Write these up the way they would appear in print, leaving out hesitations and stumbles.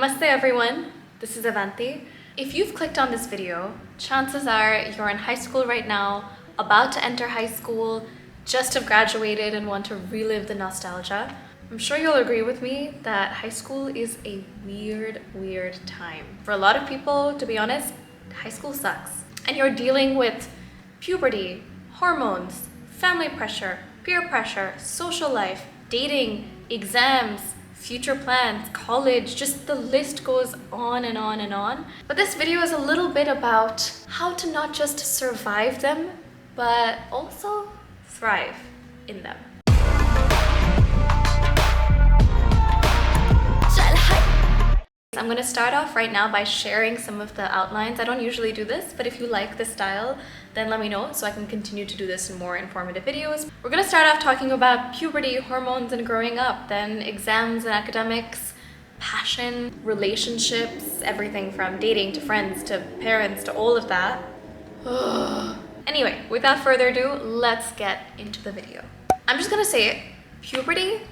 Namaste everyone, this is Avanti. If you've clicked on this video, chances are you're in high school right now, about to enter high school, just have graduated and want to relive the nostalgia. I'm sure you'll agree with me that high school is a weird time. For a lot of people, to be honest, high school sucks. And you're dealing with puberty, hormones, family pressure, peer pressure, social life, dating, exams, future plans, college, just the list goes on and on and on. But this video is a little bit about how to not just survive them, but also thrive in them. I'm going to start off right now by sharing some of the outlines. I don't usually do this, but if you like this style, then let me know so I can continue to do this in more informative videos. We're going to start off talking about puberty, hormones, and growing up, then exams and academics, passion, relationships, everything from dating to friends to parents to all of that. Anyway, without further ado, let's get into the video. I'm just going to say it. Puberty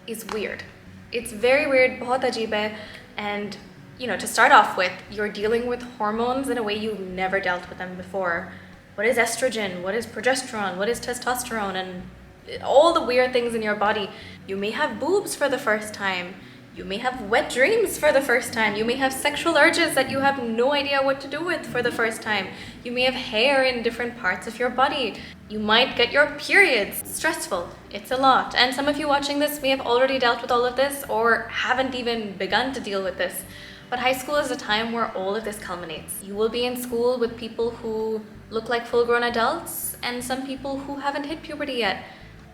is weird. It's very weird, bahut ajeeb hai. And to start off with, you're dealing with hormones in a way you've never dealt with them before. What is estrogen? What is progesterone? What is testosterone? And all the weird things in your body. You may have boobs for the first time. You may have wet dreams for the first time. You may have sexual urges that you have no idea what to do with for the first time. You may have hair in different parts of your body. You might get your periods. It's stressful. It's a lot. And some of you watching this may have already dealt with all of this or haven't even begun to deal with this. But high school is a time where all of this culminates. You will be in school with people who look like full-grown adults and some people who haven't hit puberty yet.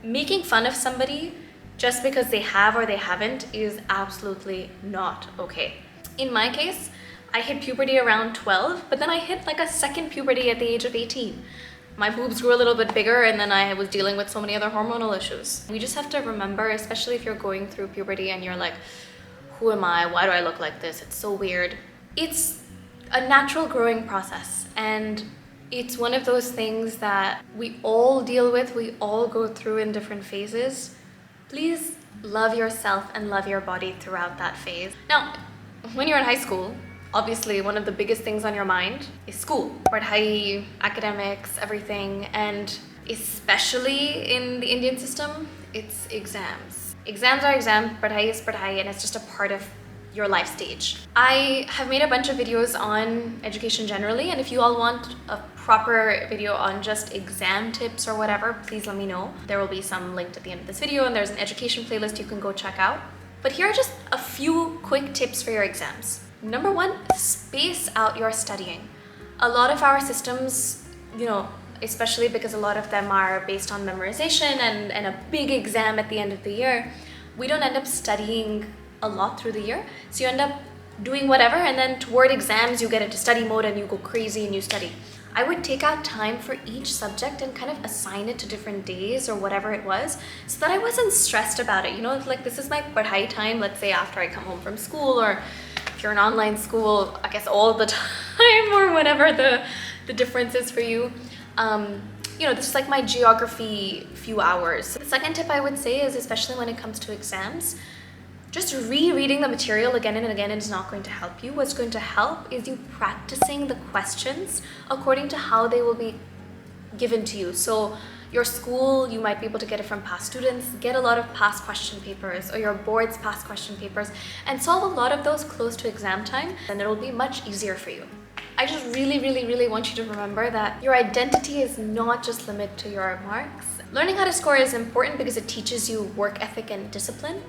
Making fun of somebody just because they have or they haven't is absolutely not okay. In my case, I hit puberty around 12, but then I hit like a second puberty at the age of 18. My boobs grew a little bit bigger and then I was dealing with so many other hormonal issues. We just have to remember, especially if you're going through puberty and you're like, who am I? Why do I look like this? It's so weird. It's a natural growing process and it's one of those things that we all deal with, we all go through in different phases. Please love yourself and love your body throughout that phase. Now, when you're in high school, obviously one of the biggest things on your mind is school. Padhai, academics, everything, and especially in the Indian system, it's exams. Exams are exams, padhai is padhai, and it's just a part of your life stage. I have made a bunch of videos on education generally, and if you all want a proper video on just exam tips or whatever, please let me know. There will be some linked at the end of this video and there's an education playlist you can go check out. But here are just a few quick tips for your exams. Number one, space out your studying. A lot of our systems, especially because a lot of them are based on memorization and a big exam at the end of the year, we don't end up studying a lot through the year. So you end up doing whatever and then toward exams you get into study mode and you go crazy and you study. I would take out time for each subject and kind of assign it to different days or whatever it was so that I wasn't stressed about it. Like this is my padhai time, let's say after I come home from school, or if you're in online school, I guess all the time or whatever the difference is for you. This is like my geography few hours. The second tip I would say is, especially when it comes to exams, just rereading the material again and again is not going to help you. What's going to help is you practicing the questions according to how they will be given to you. So your school, you might be able to get it from past students, get a lot of past question papers or your board's past question papers and solve a lot of those close to exam time, and it'll be much easier for you. I just really want you to remember that your identity is not just limited to your marks. Learning how to score is important because it teaches you work ethic and discipline.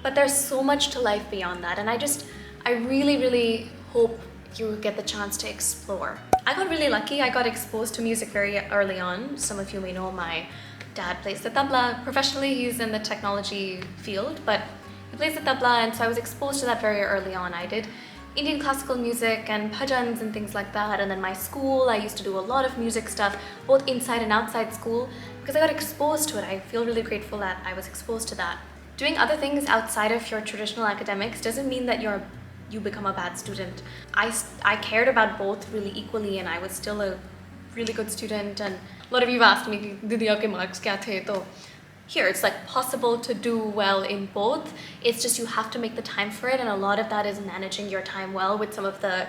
But there's so much to life beyond that, and I really hope you get the chance to explore. I got really lucky. I got exposed to music very early on. Some of you may know my dad plays the tabla. Professionally, he's in the technology field, but he plays the tabla, and so I was exposed to that very early on. I did Indian classical music and bhajans and things like that, and then my school, I used to do a lot of music stuff, both inside and outside school, because I got exposed to it. I feel really grateful that I was exposed to that. Doing other things outside of your traditional academics doesn't mean that you become a bad student. I cared about both really equally and I was still a really good student, and a lot of you have asked me, Didi, aapke marks kya the? So here. It's like possible to do well in both. It's just you have to make the time for it, and a lot of that is managing your time well with some of the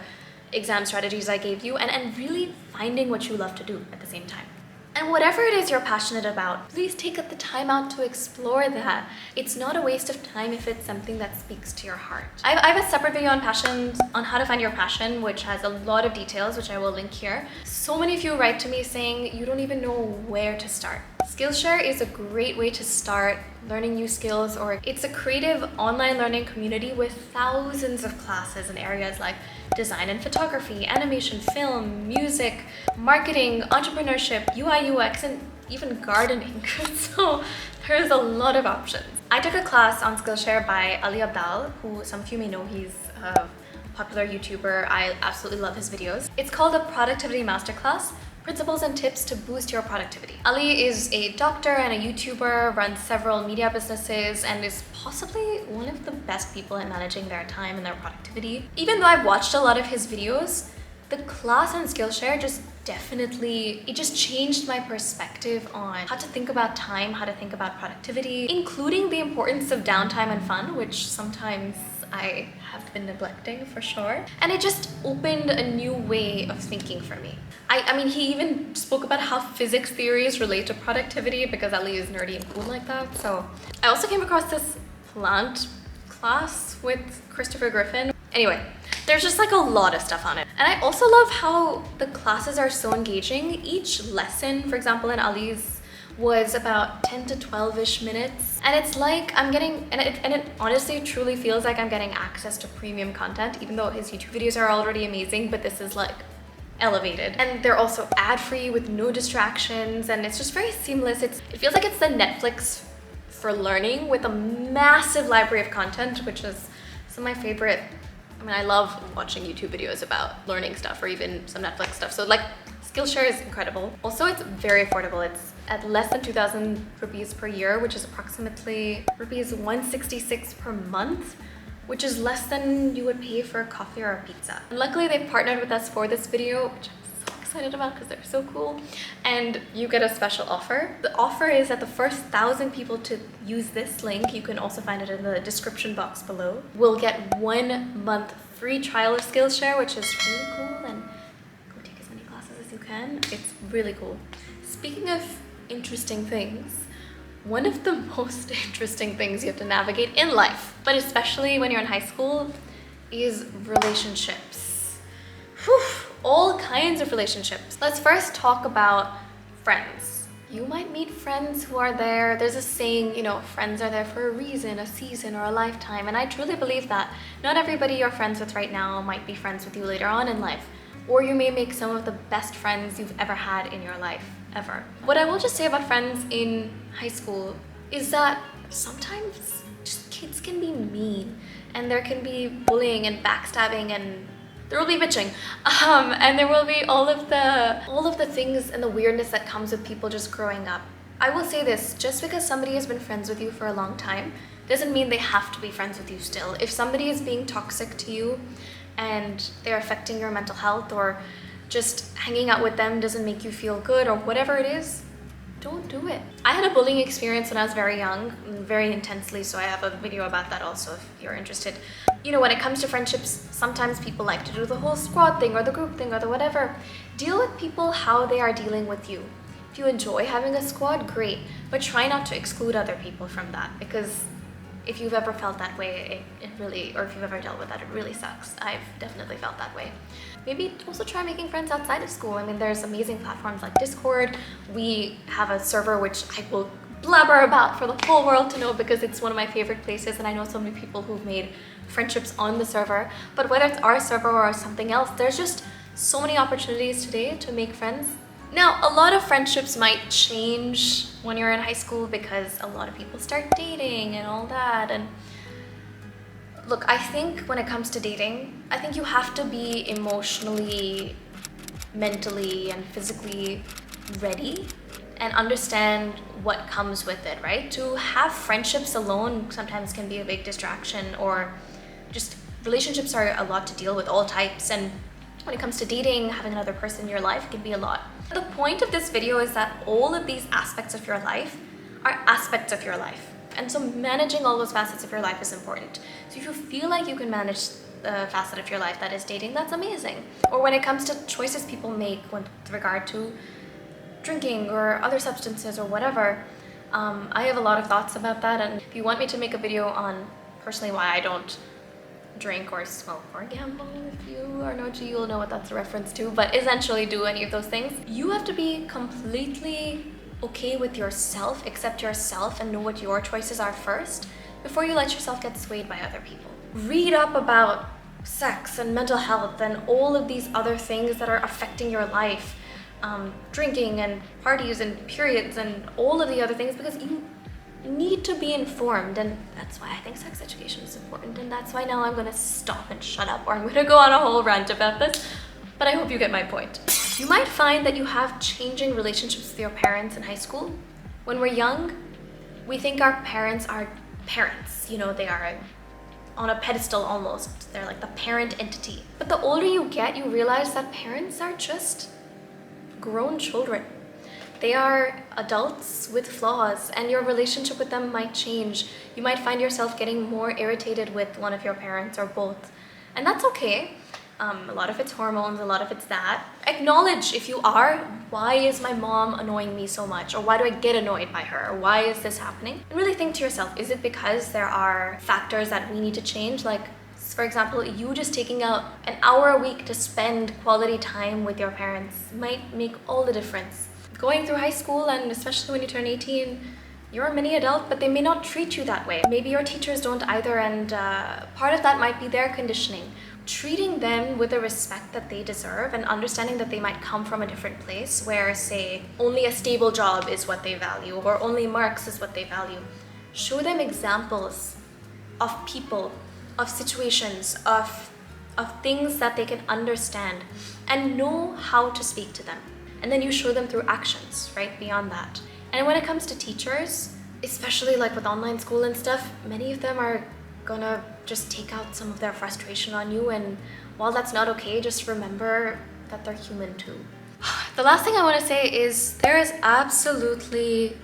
exam strategies I gave you, and really finding what you love to do at the same time. And whatever it is you're passionate about, please take the time out to explore that. It's not a waste of time if it's something that speaks to your heart. I have a separate video on passions, on how to find your passion, which has a lot of details, which I will link here. So many of you write to me saying you don't even know where to start. Skillshare is a great way to start learning new skills, or it's a creative online learning community with thousands of classes in areas like design and photography, animation, film, music, marketing, entrepreneurship, UI, UX, and even gardening. So there's a lot of options. I took a class on Skillshare by Ali Abdal, who some of you may know. He's a popular YouTuber. I absolutely love his videos. It's called a Productivity Masterclass, Principles and Tips to Boost Your Productivity. Ali is a doctor and a YouTuber, runs several media businesses, and is possibly one of the best people at managing their time and their productivity. Even though I've watched a lot of his videos, the class on Skillshare it just changed my perspective on how to think about time, how to think about productivity, including the importance of downtime and fun, which sometimes I have been neglecting for sure. And it just opened a new way of thinking for me. I mean, he even spoke about how physics theories relate to productivity, because Ali is nerdy and cool like that. So I also came across this plant class with Christopher Griffin. Anyway, there's just like a lot of stuff on it. And I also love how the classes are so engaging. Each lesson, for example, in Ali's was about 10 to 12-ish minutes. And it's like I'm getting, and it honestly truly feels like I'm getting access to premium content, even though his YouTube videos are already amazing, but this is like elevated. And they're also ad-free with no distractions, and it's just very seamless. It feels like it's the Netflix for learning, with a massive library of content, which is some of my favorite. I mean, I love watching YouTube videos about learning stuff, or even some Netflix stuff. So like, Skillshare is incredible. Also, it's very affordable. It's at less than 2,000 rupees per year, which is approximately rupees 166 per month, which is less than you would pay for a coffee or a pizza. And luckily, they partnered with us for this video, which I'm so excited about because they're so cool. And you get a special offer. The offer is that the first 1,000 people to use this link, you can also find it in the description box below, will get 1 month free trial of Skillshare, which is really cool. And go take as many classes as you can. It's really cool. Speaking of interesting things, one of the most interesting things you have to navigate in life, but especially when you're in high school, is relationships. Whew, all kinds of relationships. Let's first talk about friends. You might meet friends who are there. There's a saying, you know, friends are there for a reason, a season, or a lifetime. And I truly believe that not everybody you're friends with right now might be friends with you later on in life. Or you may make some of the best friends you've ever had in your life, ever. What I will just say about friends in high school is that sometimes just kids can be mean, and there can be bullying and backstabbing, and there will be bitching, and there will be all of the things and the weirdness that comes with people just growing up. I will say this, just because somebody has been friends with you for a long time doesn't mean they have to be friends with you still. If somebody is being toxic to you and they're affecting your mental health, or just hanging out with them doesn't make you feel good, or whatever it is, don't do it. I had a bullying experience when I was very young, very intensely, so I have a video about that also if you're interested. You know, when it comes to friendships, sometimes people like to do the whole squad thing or the group thing or the whatever. Deal with people how they are dealing with you. If you enjoy having a squad, great, but try not to exclude other people from that, because if you've ever felt that way, it really, or if you've ever dealt with that, it really sucks. I've definitely felt that way. Maybe also try making friends outside of school. I mean, there's amazing platforms like Discord. We have a server which I will blabber about for the whole world to know, because it's one of my favorite places, and I know so many people who've made friendships on the server. But whether it's our server or something else, there's just so many opportunities today to make friends. Now, a lot of friendships might change when you're in high school, because a lot of people start dating and all that. And look, I think when it comes to dating, I think you have to be emotionally, mentally, and physically ready and understand what comes with it, right? To have friendships alone sometimes can be a big distraction, or just relationships are a lot to deal with, all types. And when it comes to dating, having another person in your life can be a lot. The point of this video is that all of these aspects of your life are aspects of your life. And so managing all those facets of your life is important. So if you feel like you can manage the facet of your life that is dating, that's amazing. Or when it comes to choices people make with regard to drinking or other substances or whatever, I have a lot of thoughts about that. And if you want me to make a video on personally why I don't drink or smoke or gamble, if you are an OG, you'll know what that's a reference to, but essentially do any of those things, you have to be completely okay with yourself, accept yourself, and know what your choices are first before you let yourself get swayed by other people. Read up about sex and mental health and all of these other things that are affecting your life, drinking and parties and periods and all of the other things, because you need to be informed. And that's why I think sex education is important, and that's why now I'm gonna stop and shut up, or I'm gonna go on a whole rant about this, but I hope you get my point. You might find that you have changing relationships with your parents in high school. When we're young, we think our parents are parents. You know, they are on a pedestal almost. They're like the parent entity. But the older you get, you realize that parents are just grown children. They are adults with flaws, and your relationship with them might change. You might find yourself getting more irritated with one of your parents or both, and that's okay. A lot of it's hormones, a lot of it's that. Acknowledge if you are, why is my mom annoying me so much? Or why do I get annoyed by her? Or why is this happening? And really think to yourself, is it because there are factors that we need to change? Like, for example, you just taking out an hour a week to spend quality time with your parents might make all the difference. Going through high school, and especially when you turn 18, you're a mini adult, but they may not treat you that way. Maybe your teachers don't either, and part of that might be their conditioning. Treating them with the respect that they deserve and understanding that they might come from a different place where, say, only a stable job is what they value or only marks is what they value. Show them examples of people, of situations, of things that they can understand and know how to speak to them. And then you show them through actions, right, beyond that. And when it comes to teachers, especially like with online school and stuff, many of them are gonna just take out some of their frustration on you, and while that's not okay, just remember that they're human too. The last thing I want to say is there is absolutely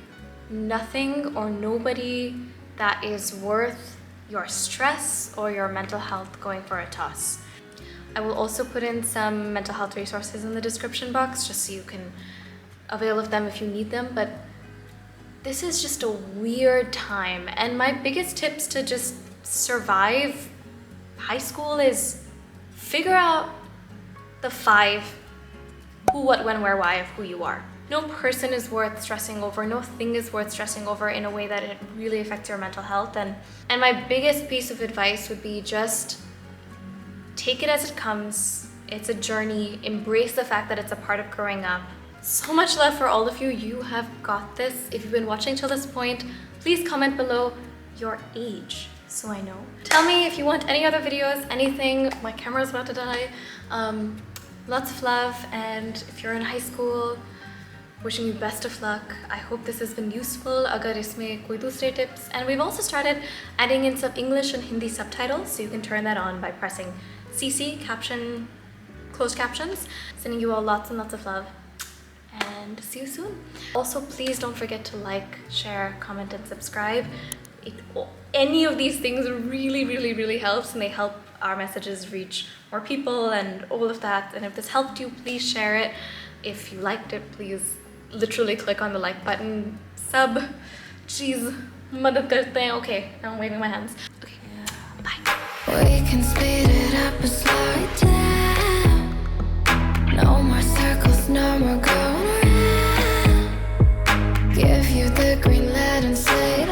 nothing or nobody that is worth your stress or your mental health going for a toss. I will also put in some mental health resources in the description box just so you can avail of them if you need them, but this is just a weird time, and my biggest tips to just survive high school is figure out the 5 who, what, when, where, why of who you are. No person is worth stressing over, no thing is worth stressing over in a way that it really affects your mental health. And my biggest piece of advice would be just take it as it comes. It's a journey. Embrace the fact that it's a part of growing up. So much love for all of you. You have got this. If you've been watching till this point, please comment below your age so I know. Tell me if you want any other videos, anything. My camera's about to die. Lots of love, and if you're in high school, wishing you best of luck. I hope this has been useful. Agar isme koi dusre tips. And we've also started adding in some English and Hindi subtitles, so you can turn that on by pressing CC, caption, closed captions. Sending you all lots and lots of love, and see you soon. Also, please don't forget to like, share, comment, and subscribe. Any of these things really helps, and they help our messages reach more people and all of that. And if this helped you, please share it. If you liked it, please literally click on the like button. Sub, cheese, madad karte hain. Okay, now I'm waving my hands. Okay, bye. We can speed it up or slow it down. No more circles, no more going around. Give you the green light and say